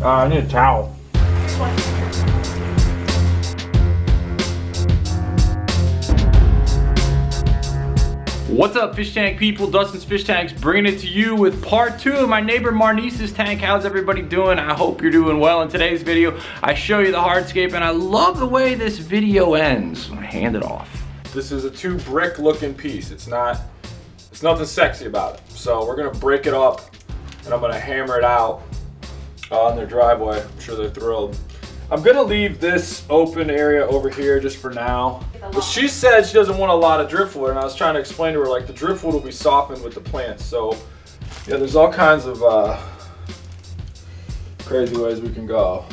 I need a towel. What's up, fish tank people? Dustin's Fish Tanks bringing it to you with part 2 of my neighbor Marnice's tank. How's everybody doing? I hope you're doing well. In today's video, I show you the hardscape, and I love the way this video ends. I hand it off. This is a 2 brick looking piece. It's nothing sexy about it. So we're gonna break it up, and I'm gonna hammer it out on their driveway. I'm sure they're thrilled. I'm gonna leave this open area over here just for now. But she said she doesn't want a lot of driftwood, and I was trying to explain to her, like, the driftwood will be softened with the plants. So yeah, there's all kinds of crazy ways we can go.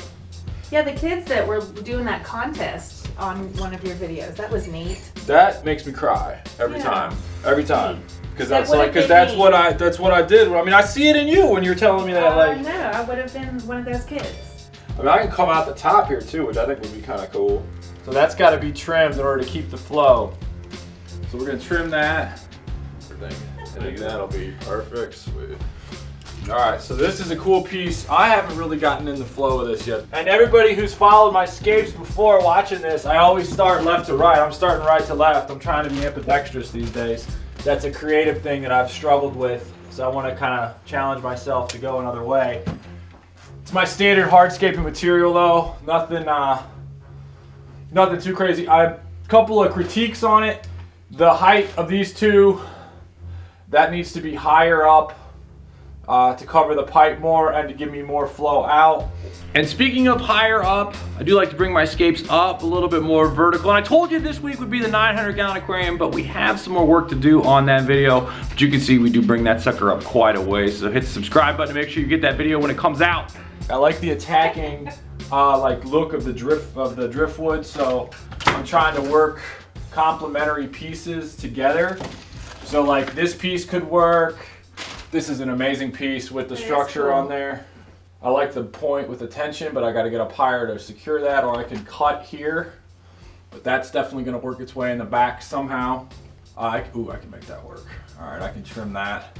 Yeah, the kids that were doing that contest on one of your videos, that was neat. That makes me cry every time. Every time. Because that's what I did. I mean, I see it in you when you're telling me that, like. I know, I would have been one of those kids. I mean, I can come out the top here too, which I think would be kind of cool. So that's got to be trimmed in order to keep the flow. So we're gonna trim that. I think that'll be perfect. Sweet. All right, so this is a cool piece. I haven't really gotten in the flow of this yet. And everybody who's followed my scapes before watching this, I always start left to right. I'm starting right to left. I'm trying to be ambidextrous these days. That's a creative thing that I've struggled with. So I want to kind of challenge myself to go another way. It's my standard hardscaping material though. Nothing too crazy. I have a couple of critiques on it. The height of these two, that needs to be higher up to cover the pipe more and to give me more flow out. And speaking of higher up, I do like to bring my scapes up a little bit more vertical. And I told you this week would be the 900-gallon aquarium, but we have some more work to do on that video. But you can see we do bring that sucker up quite a way. So hit the subscribe button to make sure you get that video when it comes out. I like the attacking like look of the driftwood, so I'm trying to work complementary pieces together. So like this piece could work. This is an amazing piece with the structure on there. I like the point with the tension, but I got to get up higher to secure that, or I can cut here. But that's definitely going to work its way in the back somehow. I can make that work. All right, I can trim that.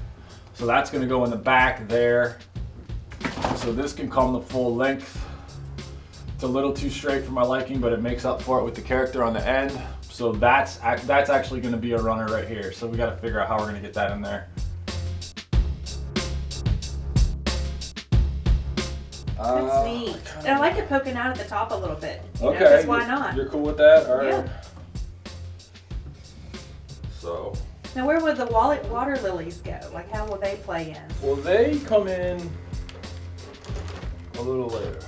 So that's going to go in the back there. So this can come the full length. It's a little too straight for my liking, but it makes up for it with the character on the end. So that's actually going to be a runner right here. So we got to figure out how we're going to get that in there. That's neat. And I like it poking out at the top a little bit. Okay. Because why not? You're cool with that? All right. Yeah. So. Now where would the water lilies go? Like how will they play in? Well, they come in a little later.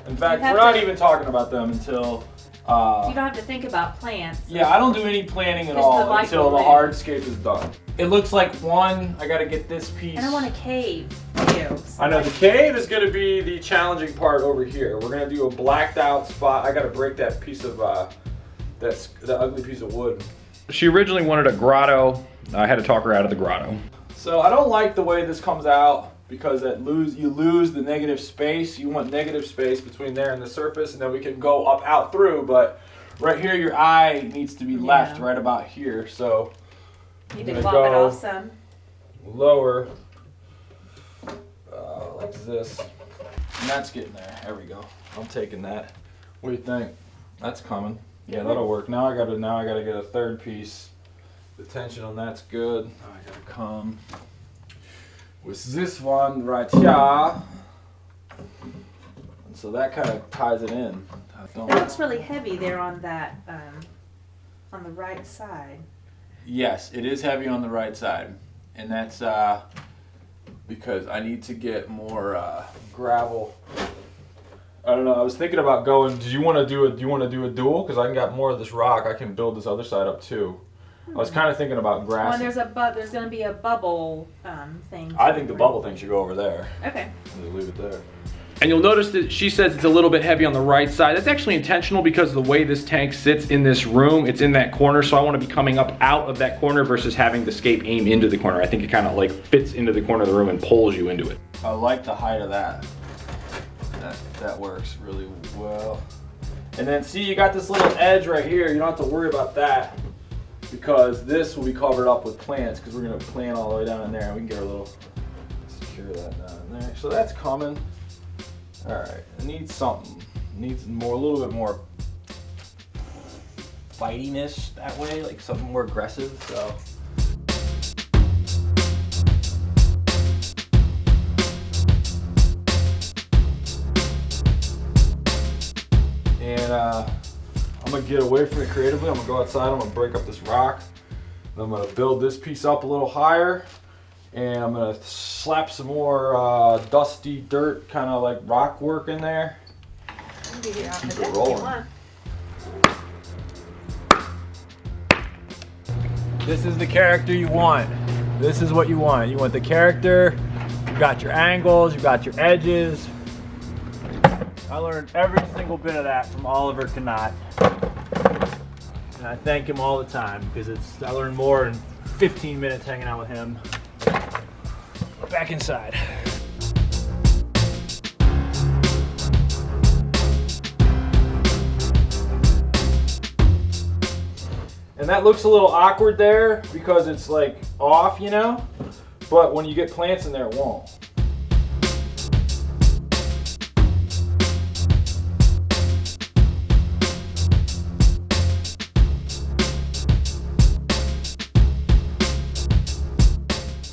In fact, we're not even talking about them until... you don't have to think about plants. Yeah, I don't do any planning at all until the hardscape is done. It looks like I gotta get this piece. And I want a cave too. So I know, the cave is gonna be the challenging part over here. We're gonna do a blacked out spot. I gotta break that piece of, the ugly piece of wood. She originally wanted a grotto. I had to talk her out of the grotto. So I don't like the way this comes out, because you lose the negative space. You want negative space between there and the surface, and then we can go up out through, but right here your eye needs to be left right about here. So you can lop it off some. Lower, like this, and that's getting there. There we go. I'm taking that. What do you think? That's coming. Yeah, that'll work. Now I gotta get a third piece. The tension on that's good. Now I gotta come with this one right here. And so that kind of ties it in. It looks really heavy there on that, on the right side. Yes, it is heavy on the right side. And that's because I need to get more gravel. I don't know, I was thinking about going, do you want to do a dual? Because I can got more of this rock, I can build this other side up too. I was kind of thinking about grass. Oh, and there's going to be a bubble thing. I think the bubble thing should go over there. Okay. Just leave it there. And you'll notice that she says it's a little bit heavy on the right side. That's actually intentional because of the way this tank sits in this room. It's in that corner, so I want to be coming up out of that corner versus having the scape aim into the corner. I think it kind of like fits into the corner of the room and pulls you into it. I like the height of that. That works really well. And then see, you got this little edge right here. You don't have to worry about that, because this will be covered up with plants, because we're going to plant all the way down in there, and we can get our little, secure that down in there. So that's coming. All right, it needs something. It needs more, a little bit more fightiness that way, like something more aggressive. So. And I'm gonna get away from it creatively. I'm gonna go outside. I'm gonna break up this rock. I'm gonna build this piece up a little higher, and I'm gonna slap some more dusty dirt, kind of like rock work in there. Keep it rolling. This is the character you want. This is what you want. You want the character. You got your angles. You got your edges. I learned every single bit of that from Oliver Knott. And I thank him all the time because I learned more in 15 minutes hanging out with him. Back inside. And that looks a little awkward there because it's like off, you know? But when you get plants in there, it won't.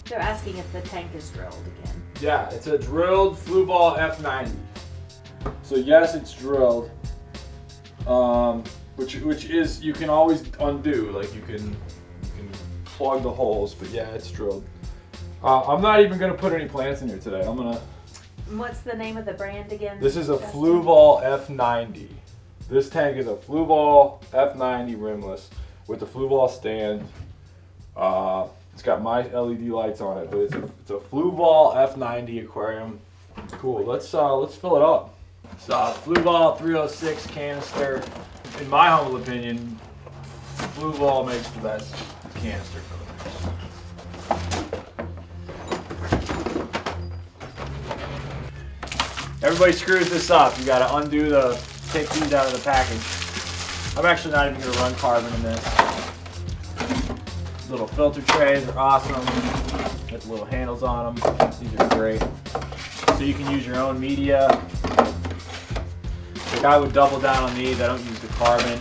They're asking if the tank is drilled again. Yeah, it's a drilled Fluval F90. So yes, it's drilled. Which is, you can always undo, like you can plug the holes, but yeah, it's drilled. I'm not even gonna put any plants in here today. I'm gonna. What's the name of the brand again? This is a Fluval F90. This tank is a Fluval F90 rimless with the Fluval stand. It's got my LED lights on it, but it's a Fluval F90 aquarium. Cool. Let's fill it up. It's a Fluval 306 canister. In my humble opinion, Fluval makes the best canister for the Everybody screws this up. You got to undo take these out of the package. I'm actually not even going to run carbon in this. Little filter trays are awesome. Got the little handles on them. These are great. So you can use your own media. Like I would double down on these. I don't use the carbon.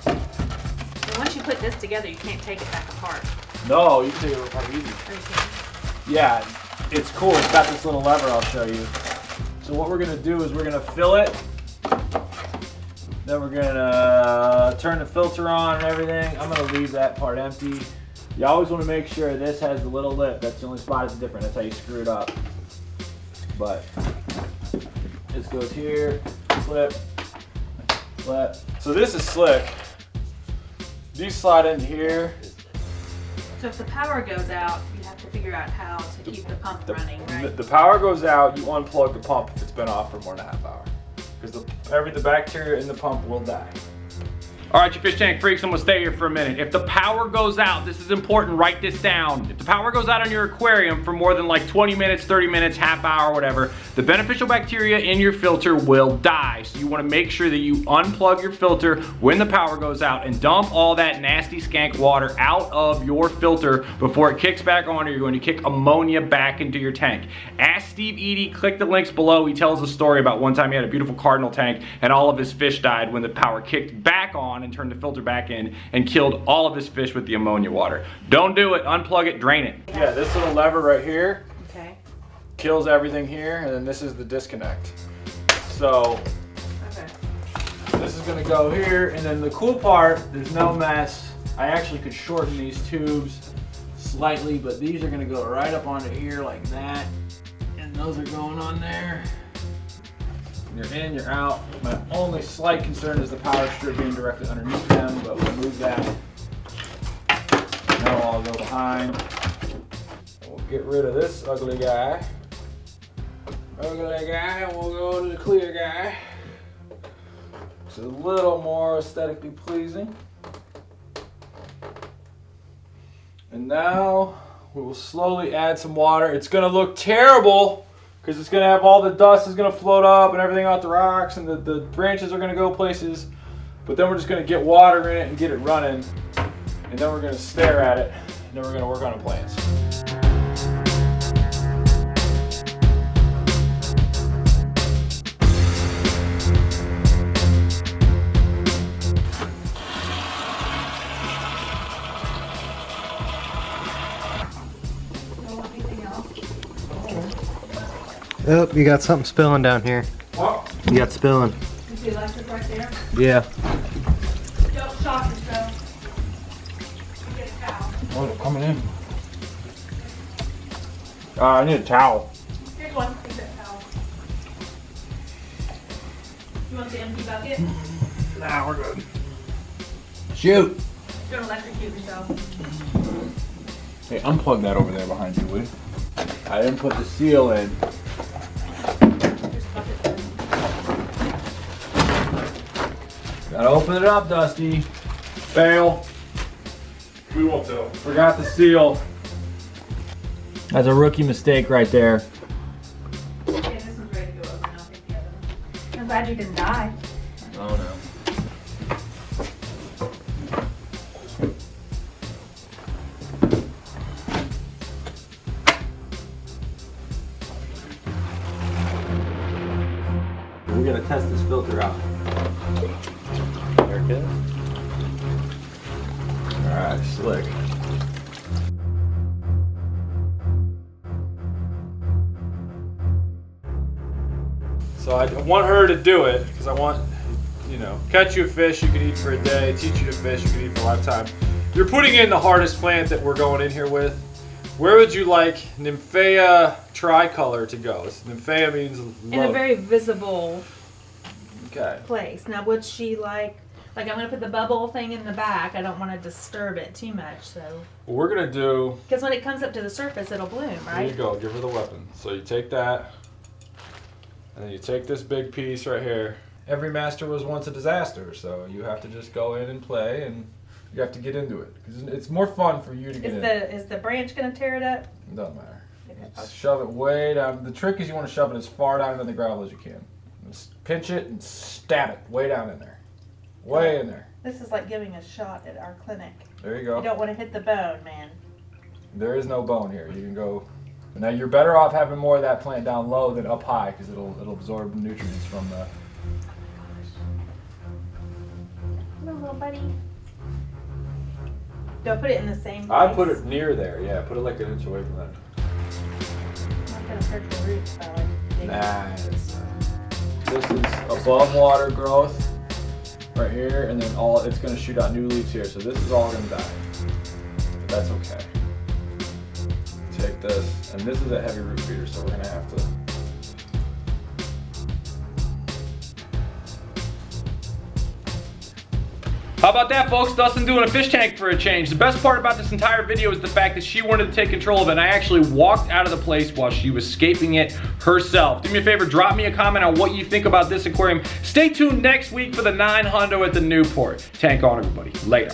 And once you put this together, you can't take it back apart. No, you can take it apart easy. Or you can. Yeah, it's cool. It's got this little lever I'll show you. So what we're gonna do is we're gonna fill it. Then we're gonna turn the filter on and everything. I'm gonna leave that part empty. You always wanna make sure this has the little lip. That's the only spot that's different. That's how you screw it up. But this goes here, flip, flip. So this is slick. These slide in here. So if the power goes out, you have to figure out how to keep the pump running, right? The power goes out, you unplug the pump if it's been off for more than a half hour. Because the bacteria in the pump will die. All right, you fish tank freaks, I'm gonna stay here for a minute. If the power goes out, this is important, write this down. If the power goes out on your aquarium for more than like 20 minutes, 30 minutes, half hour, whatever, the beneficial bacteria in your filter will die. So you wanna make sure that you unplug your filter when the power goes out and dump all that nasty skank water out of your filter before it kicks back on, or you're going to kick ammonia back into your tank. Ask Steve Eady, click the links below. He tells a story about one time he had a beautiful cardinal tank and all of his fish died when the power kicked back on and turned the filter back in and killed all of his fish with the ammonia water. Don't do it, unplug it, drain it. Yeah, this little lever right here Okay. kills everything here, and then this is the disconnect. So Okay. this is gonna go here, and then the cool part, there's no mess. I actually could shorten these tubes slightly, but these are gonna go right up onto here like that, and those are going on there. You're in, you're out. My only slight concern is the power strip being directly underneath them, but we'll move that. Now I'll go behind. We'll get rid of this ugly guy. And we'll go to the clear guy. It's a little more aesthetically pleasing. And now we will slowly add some water. It's gonna look terrible, because it's going to have all the dust is going to float up and everything off the rocks, and the branches are going to go places. But then we're just going to get water in it and get it running. And then we're going to stare at it. And then we're going to work on the plants. Oh, you got something spilling down here. What? You got spilling. Is the electric right there? Yeah. Don't shock yourself. You get a towel. Oh, they're coming in. I need a towel. Here's one. Take that towel. You want the empty bucket? Nah, we're good. Shoot. Don't electrocute yourself. Hey, unplug that over there behind you, will you? I didn't put the seal in. Here's the bucket then. Gotta open it up, Dusty. Fail. We won't tell. Forgot the seal. That's a rookie mistake right there. Yeah, this one's ready to go open. I'll take the other one. I'm glad you didn't die. Oh no. We're gonna test this filter out. There it is. Alright, slick. So I want her to do it because I want, you know, catch you a fish you can eat for a day, teach you to fish you can eat for a lifetime. You're putting in the hardest plant that we're going in here with. Where would you like NYMPHAEA tricolor to go? NYMPHAEA means love. In a very visible Okay. place. Now, would she like I'm gonna put the bubble thing in the back. I don't want to disturb it too much, so. What we're gonna do. Because when it comes up to the surface, it'll bloom, There right? you go. Give her the weapon. So you take that, and then you take this big piece right here. Every master was once a disaster, so you have to just go in and play, and you have to get into it because it's more fun for you to get in. Is the branch gonna tear it up? It doesn't matter. Okay. Just shove it way down. The trick is you want to shove it as far down into the gravel as you can. Just pinch it and stab it way down in there. Way in there. This is like giving a shot at our clinic. There you You go. don't want to hit the bone, man. There is no bone here. You can go. Now you're better off having more of that plant down low than up high because it'll absorb nutrients from the. Hello, little buddy. Do I put it in the same place? I put it near there. Yeah, put it like an inch away from that. I'm not gonna hurt the roots, though. Nice. This is above water growth right here, and then it's going to shoot out new leaves here. So this is all going to die. But that's okay. Take this, and this is a heavy root feeder, so we're going to have to. How about that, folks? Dustin doing a fish tank for a change. The best part about this entire video is the fact that she wanted to take control of it, and I actually walked out of the place while she was scaping it herself. Do me a favor, drop me a comment on what you think about this aquarium. Stay tuned next week for the 9 hundo at the Newport. Tank on, everybody. Later.